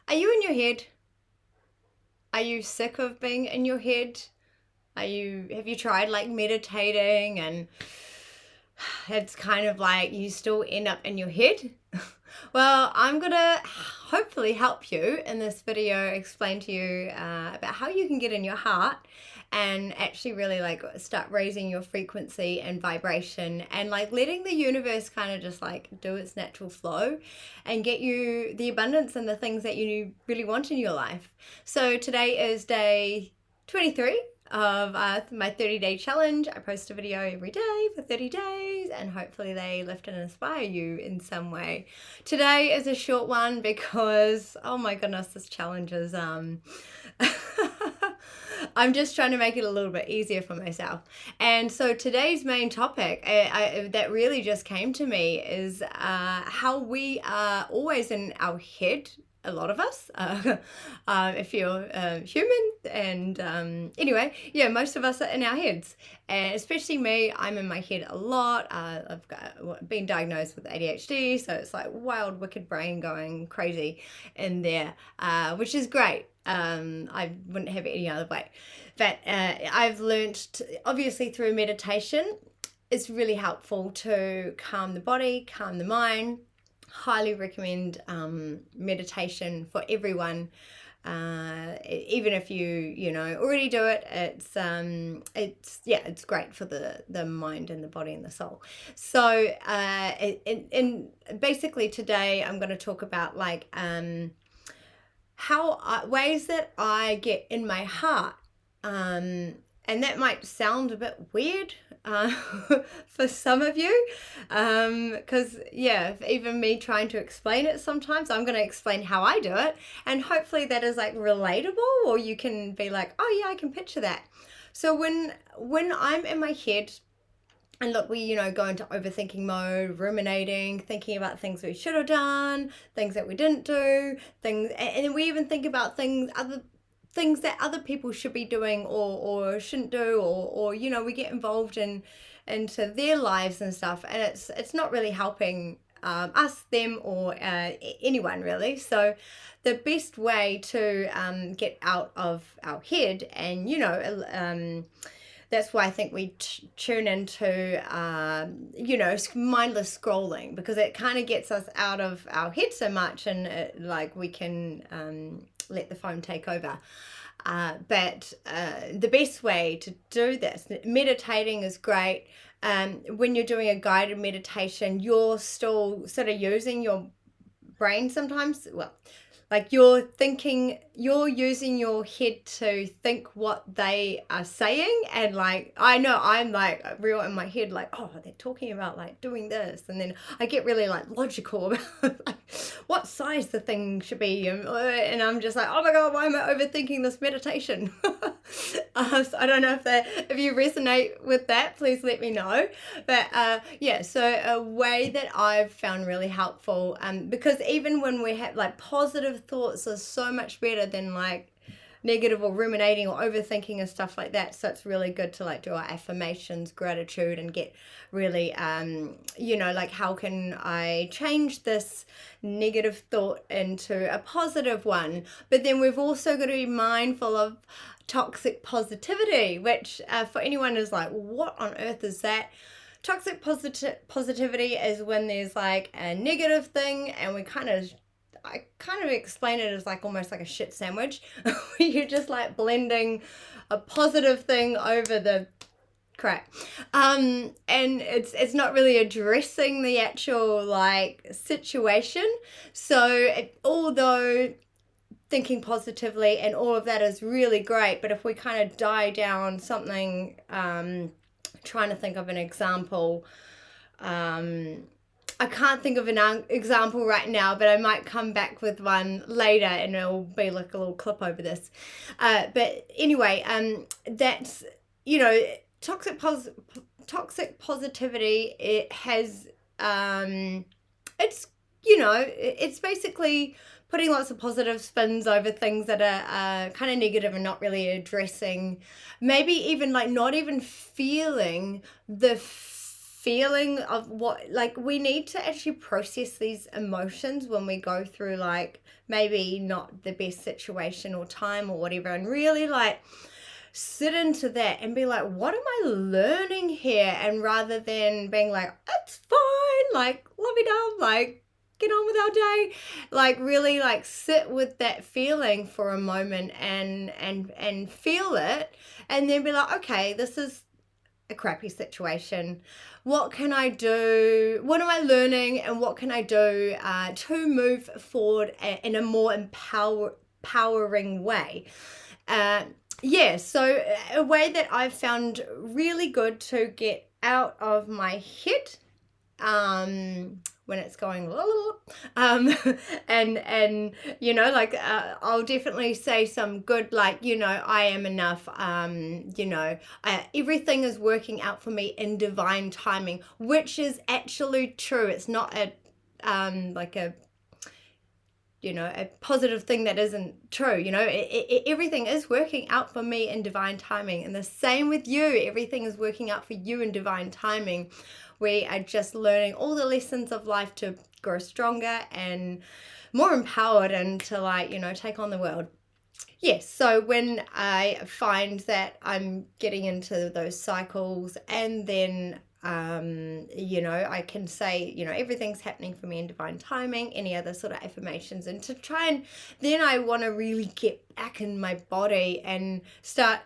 Are you in your head? Are you sick of being in your head? Have you tried like meditating and it's kind of like you still end up in your head? Well, I'm gonna hopefully help you in this video, explain to you about how you can get in your heart and actually really like start raising your frequency and vibration and like letting the universe kind of just like do its natural flow and get you the abundance and the things that you really want in your life. So today is day 23 of my 30-day challenge. I post a video every day for 30 days and hopefully they lift and inspire you in some way. Today is a short one because, oh my goodness, this challenge is I'm just trying to make it a little bit easier for myself. And so today's main topic that really just came to me is how we are always in our head, a lot of us, if you're human. And anyway, yeah, most of us are in our heads. And especially me, I'm in my head a lot. I've been diagnosed with ADHD, so it's like wild, wicked brain going crazy in there, which is great. I wouldn't have it any other way. But I've learned, obviously through meditation, it's really helpful to calm the body, calm the mind. Highly recommend meditation for everyone. Even if you already do it, it's great for the mind and the body and the soul. So basically today I'm going to talk about like ways that I get in my heart, and that might sound a bit weird for some of you, because even me trying to explain it sometimes, I'm going to explain how I do it, and hopefully that is like relatable, or you can be like, oh yeah, I can picture that. So when I'm in my head, and look, we, go into overthinking mode, ruminating, thinking about things we should have done, things that we didn't do, and then we even think about other things that other people should be doing or shouldn't do, or we get involved into their lives and stuff, and it's not really helping us, them, or anyone really. So the best way to get out of our head, and that's why I think we tune into, mindless scrolling, because it kind of gets us out of our head so much, and we can let the phone take over. But the best way to do this, meditating is great. When you're doing a guided meditation, you're still sort of using your brain sometimes. Well, like you're using your head to think what they are saying, and like I know I'm like real in my head, like, oh, they're talking about like doing this, and then I get really like logical about like what size the thing should be, and I'm just like, oh my god, why am I overthinking this meditation? So I don't know if you resonate with that, please let me know. But so a way that I've found really helpful, because even when we have like positive thoughts are so much better than like negative or ruminating or overthinking and stuff like that. So it's really good to like do our affirmations, gratitude, and get really like, how can I change this negative thought into a positive one? But then we've also got to be mindful of toxic positivity, which for anyone is like, what on earth is that? Toxic positivity is when there's like a negative thing, and I kind of explain it as like almost like a shit sandwich. You're just like blending a positive thing over the crap, and it's not really addressing the actual like situation. So although thinking positively and all of that is really great, but if we kind of die down something, trying to think of an example, I can't think of an example right now, but I might come back with one later, and it'll be like a little clip over this. But anyway, that's, toxic positivity. It has, it's basically putting lots of positive spins over things that are kind of negative and not really addressing, maybe even like not even feeling the feeling of what, like, we need to actually process these emotions when we go through, like, maybe not the best situation or time or whatever, and really like sit into that and be like, what am I learning here? And rather than being like, it's fine, like, lovey-dove, like, get on with our day, like, really like sit with that feeling for a moment and feel it, and then be like, okay, this is a crappy situation. What can I do? What am I learning? And what can I do to move forward in a more empowering way? Yeah, so a way that I've found really good to get out of my head when it's going and you know, like I'll definitely say some good, like, you know, I am enough, you know, everything is working out for me in divine timing, which is actually true. It's not a like a, you know, a positive thing that isn't true. You know, everything is working out for me in divine timing, and the same with you. Everything is working out for you in divine timing. We are just learning all the lessons of life to grow stronger and more empowered, and to, like, you know, take on the world. Yes, so when I find that I'm getting into those cycles, and then you know, I can say, you know, everything's happening for me in divine timing, any other sort of affirmations, and to try, and then I want to really get back in my body and start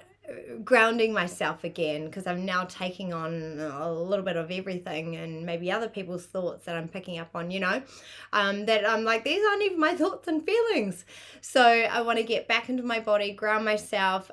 grounding myself again, because I'm now taking on a little bit of everything, and maybe other people's thoughts that I'm picking up on, you know, that I'm like, these aren't even my thoughts and feelings. So I want to get back into my body, ground myself,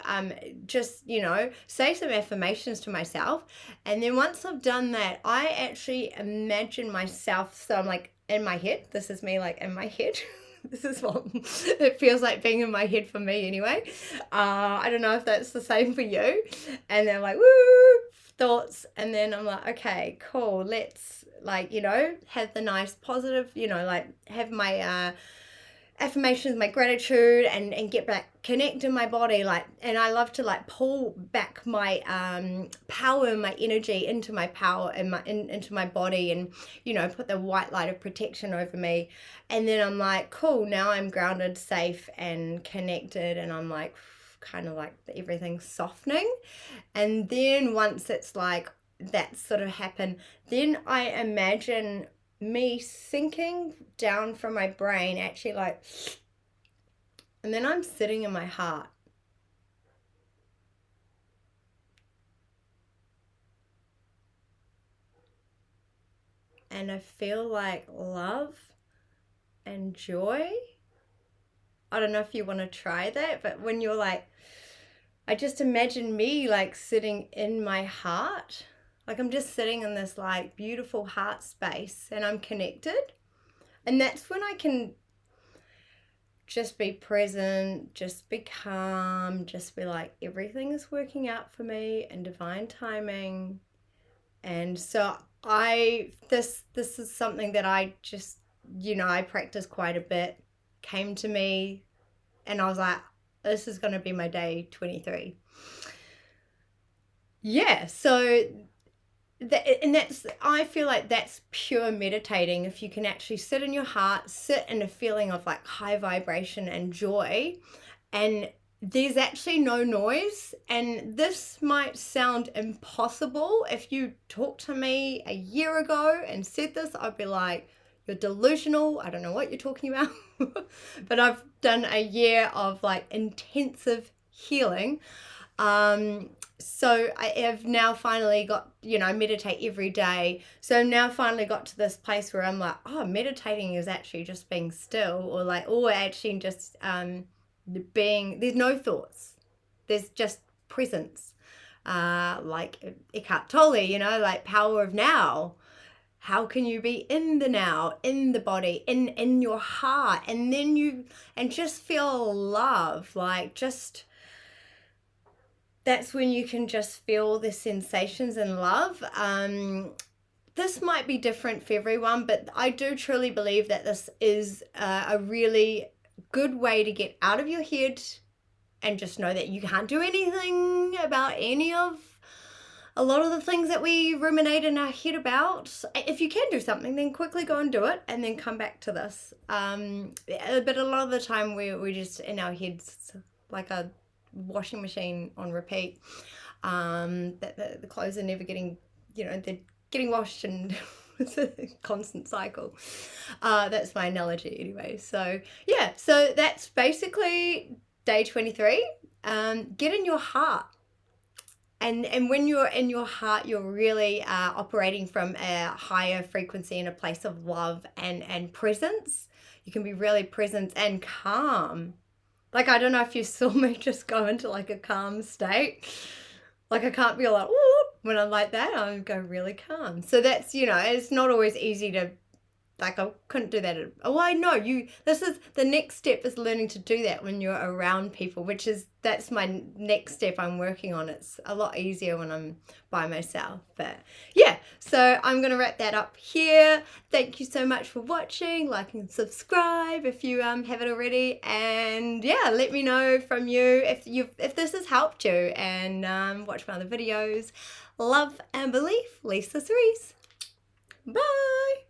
just, you know, say some affirmations to myself. And then once I've done that, I actually imagine myself, so I'm like in my head, this is me like in my head. This is what it feels like being in my head for me anyway. I don't know if that's the same for you. And then I'm like, woo, thoughts. And then I'm like, okay, cool. Let's, like, you know, have the nice positive, you know, like have my affirmations, my gratitude, and get back, connect in my body, like, and I love to like pull back my power, my energy into my power and into my body, and, you know, put the white light of protection over me. And then I'm like, cool, now I'm grounded, safe, and connected, and I'm like, kind of like everything's softening. And then once it's like that sort of happened, then I imagine me sinking down from my brain, actually, like, and then I'm sitting in my heart. And I feel like love and joy. I don't know if you want to try that, but when you're like, I just imagine me like sitting in my heart. Like I'm just sitting in this like beautiful heart space, and I'm connected. And that's when I can just be present, just be calm, just be like, everything is working out for me in divine timing. And so this is something that I just, you know, I practice quite a bit, came to me, and I was like, this is going to be my day 23. Yeah, so that's, I feel like that's pure meditating. If you can actually sit in your heart, sit in a feeling of like high vibration and joy, and there's actually no noise. And this might sound impossible. If you talked to me a year ago and said this, I'd be like, you're delusional, I don't know what you're talking about. But I've done a year of like intensive healing. So I have now finally got, you know, I meditate every day. So now finally got to this place where I'm like, oh, meditating is actually just being still, or like, or actually just being, there's no thoughts. There's just presence. Like Eckhart Tolle, you know, like power of now. How can you be in the now, in the body, in your heart, and then you, and just feel love, like just, that's when you can just feel the sensations and love. This might be different for everyone, but I do truly believe that this is a really good way to get out of your head and just know that you can't do anything about any of a lot of the things that we ruminate in our head about, if you can do something, then quickly go and do it and then come back to this. But a lot of the time we just in our heads like a washing machine on repeat. That the clothes are never getting, they're getting washed and it's a constant cycle. That's my analogy anyway. So yeah, so that's basically day 23. Get in your heart. And when you're in your heart, you're really operating from a higher frequency in a place of love and presence. You can be really present and calm. Like, I don't know if you saw me just go into like a calm state. Like, I can't be like, ooh, when I'm like that, I go really calm. So that's, it's not always easy to, like, I couldn't do that. I know this is the next step, is learning to do that when you're around people, that's my next step I'm working on. It's a lot easier when I'm by myself. But yeah, so I'm going to wrap that up here. Thank you so much for watching. Like and subscribe if you haven't already. And yeah, let me know from you if this has helped you, and watch my other videos. Love and belief, Lisa Cerise. Bye.